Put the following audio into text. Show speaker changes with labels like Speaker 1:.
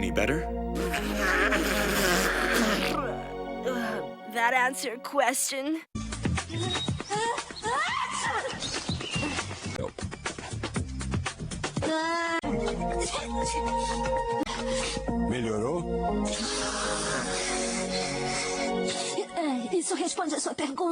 Speaker 1: any better?
Speaker 2: That answer question.
Speaker 3: Melhorou?
Speaker 4: Isso responde a sua pergunta.